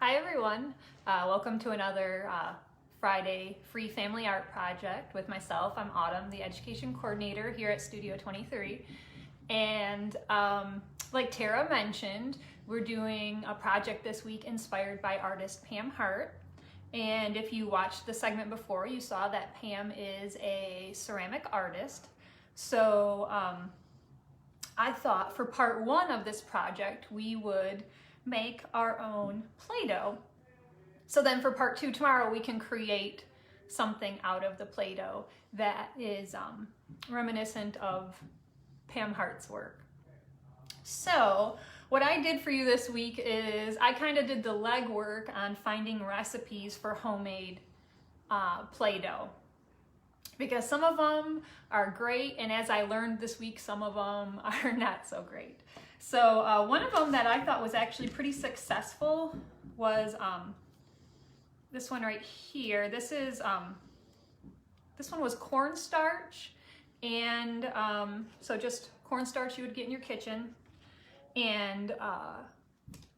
Hi everyone, welcome to another Friday Free Family Art Project with myself. I'm Autumn, the Education Coordinator here at Studio 23. And like Tara mentioned, we're doing a project this week inspired by artist Pam Hart. And if you watched the segment before, you saw that Pam is a ceramic artist. So I thought for part one of this project, we would make our own Play-Doh. So then for part two tomorrow, we can create something out of the Play-Doh that is reminiscent of Pam Hart's work. So what I did for you this week is I kind of did the legwork on finding recipes for homemade Play-Doh, because some of them are great, and as I learned this week, some of them are not so great. So one of them that I thought was actually pretty successful was this one right here. This one was cornstarch, and so just cornstarch you would get in your kitchen, and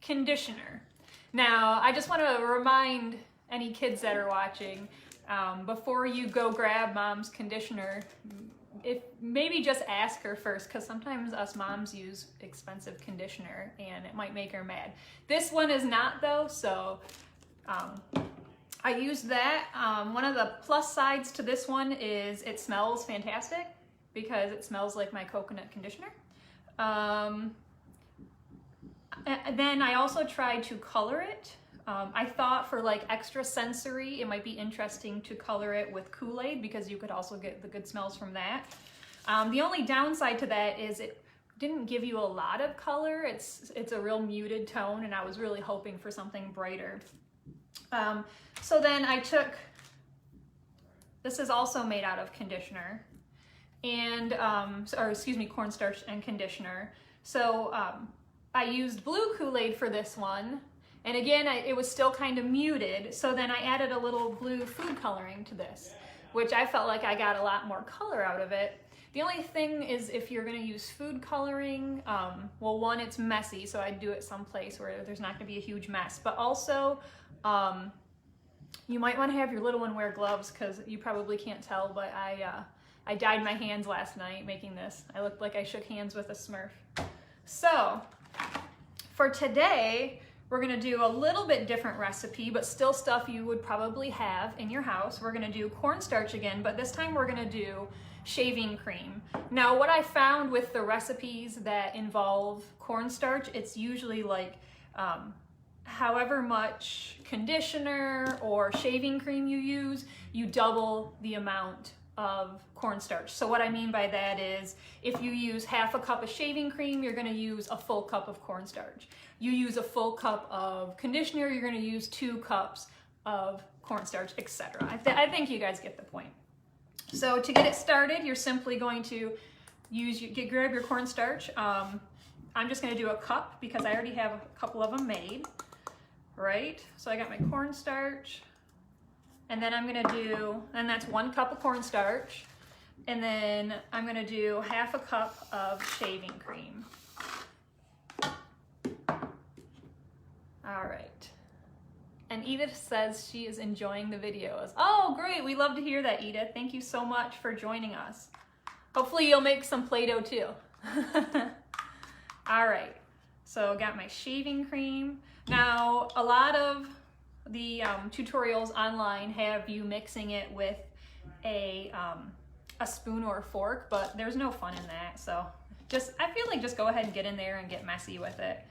conditioner. Now, I just want to remind any kids that are watching, before you go grab mom's conditioner, maybe just ask her first, because sometimes us moms use expensive conditioner and it might make her mad. This one is not though, so I used that. One of the plus sides to this one is it smells fantastic because it smells like my coconut conditioner. Then I also tried to color it. I thought for like extra sensory, it might be interesting to color it with Kool-Aid because you could also get the good smells from that. The only downside to that is it didn't give you a lot of color. It's a real muted tone, and I was really hoping for something brighter. So then I took, this is also made out of conditioner, and, or excuse me, cornstarch and conditioner. So I used blue Kool-Aid for this one. And again, it was still kind of muted, so then I added a little blue food coloring to this, which I felt like I got a lot more color out of it. The only thing is if you're gonna use food coloring, well, one, it's messy, so I'd do it someplace where there's not gonna be a huge mess, but also you might wanna have your little one wear gloves, because you probably can't tell, but I dyed my hands last night making this. I looked like I shook hands with a Smurf. So for today, we're gonna do a little bit different recipe, but still stuff you would probably have in your house. We're gonna do cornstarch again, but this time we're gonna do shaving cream. Now, what I found with the recipes that involve cornstarch, it's usually like however much conditioner or shaving cream you use, you double the amount of cornstarch. So what I mean by that is if you use half a cup of shaving cream, you're gonna use a full cup of cornstarch. You use a full cup of conditioner, you're gonna use 2 cups of cornstarch, etc. I think you guys get the point. So to get it started, you're simply going to grab your cornstarch. I'm just gonna do a cup because I already have a couple of them made, right? So I got my cornstarch, and then I'm gonna do, and that's 1 cup of cornstarch, and then I'm gonna do half a cup of shaving cream. All right. And Edith says she is enjoying the videos. Oh, great. We love to hear that, Edith. Thank you so much for joining us. Hopefully you'll make some Play-Doh too. All right. So got my shaving cream. Now, a lot of the tutorials online have you mixing it with a spoon or a fork, but there's no fun in that. So I feel like just go ahead and get in there and get messy with it.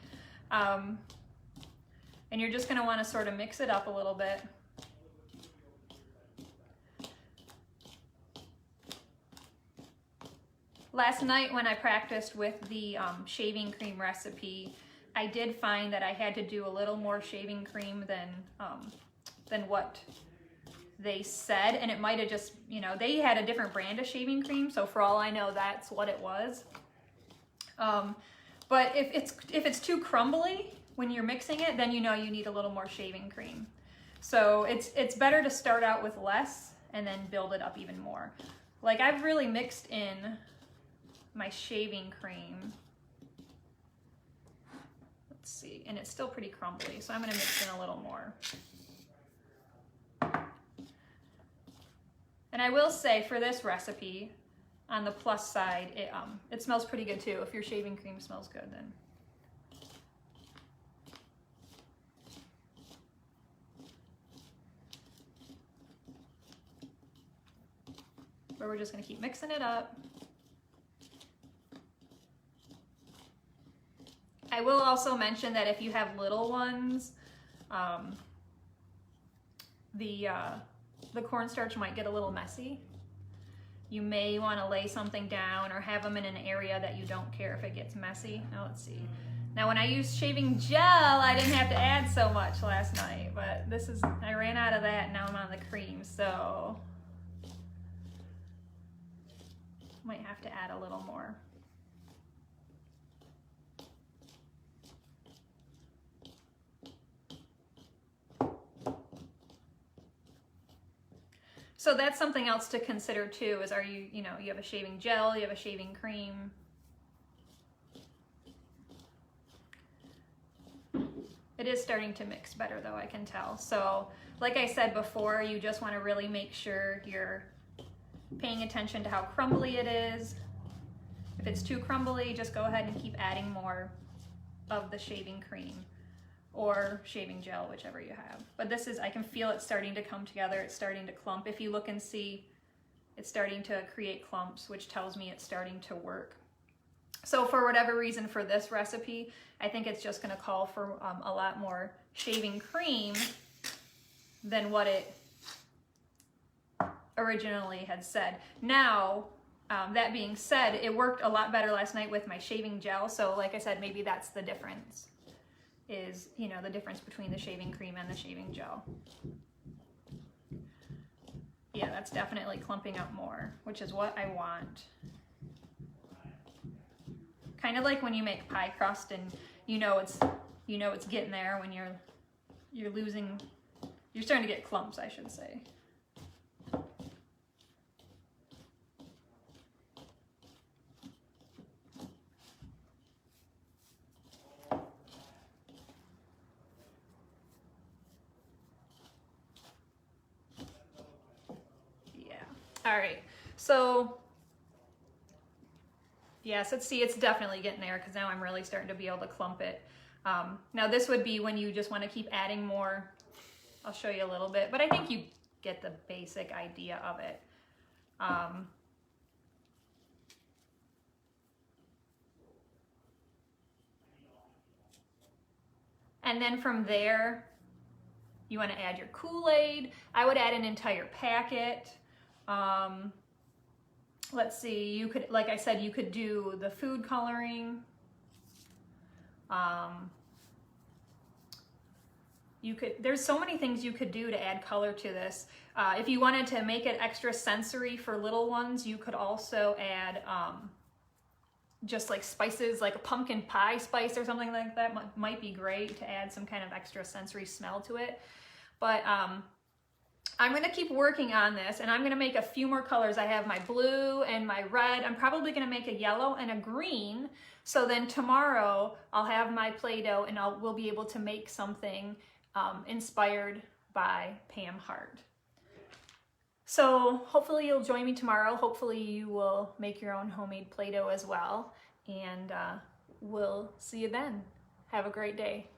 And you're just going to want to sort of mix it up a little bit. Last night when I practiced with the shaving cream recipe, I did find that I had to do a little more shaving cream than what they said, and it might have just, you know, they had a different brand of shaving cream, so for all I know, that's what it was. But if it's too crumbly when you're mixing it, then you know you need a little more shaving cream. So it's better to start out with less and then build it up even more. Like, I've really mixed in my shaving cream. Let's see, and it's still pretty crumbly, so I'm gonna mix in a little more. And I will say for this recipe, on the plus side, it smells pretty good too. If your shaving cream smells good, then. But we're just gonna keep mixing it up. I will also mention that if you have little ones, the cornstarch might get a little messy. You may want to lay something down or have them in an area that you don't care if it gets messy. Now let's see. Now when I used shaving gel, I didn't have to add so much last night, but I ran out of that and now I'm on the cream, so might have to add a little more. So that's something else to consider too, is you have a shaving gel, you have a shaving cream. It is starting to mix better though, I can tell. So like I said before, you just want to really make sure you're paying attention to how crumbly it is. If it's too crumbly, just go ahead and keep adding more of the shaving cream or shaving gel, whichever you have. But I can feel it starting to come together. It's starting to clump. If you look and see, it's starting to create clumps, which tells me it's starting to work. So for whatever reason for this recipe, I think it's just gonna call for a lot more shaving cream than what it originally had said. Now, that being said, it worked a lot better last night with my shaving gel. So like I said, maybe that's the difference. Is, the difference between the shaving cream and the shaving gel. Yeah, that's definitely clumping up more, which is what I want. Kind of like when you make pie crust and it's getting there when you're starting to get clumps, I should say. All right, so yes, let's see, it's definitely getting there because now I'm really starting to be able to clump it. Now this would be when you just want to keep adding more. I'll show you a little bit, but I think you get the basic idea of it. And then from there, you want to add your Kool-Aid. I would add an entire packet. Let's see, you could, like I said, you could do the food coloring. There's so many things you could do to add color to this. If you wanted to make it extra sensory for little ones, you could also add just like spices, like a pumpkin pie spice or something like that might be great to add some kind of extra sensory smell to it. But I'm gonna keep working on this and I'm gonna make a few more colors. I have my blue and my red. I'm probably gonna make a yellow and a green. So then tomorrow I'll have my Play-Doh and we'll be able to make something inspired by Pam Hart. So hopefully you'll join me tomorrow. Hopefully you will make your own homemade Play-Doh as well. And we'll see you then. Have a great day.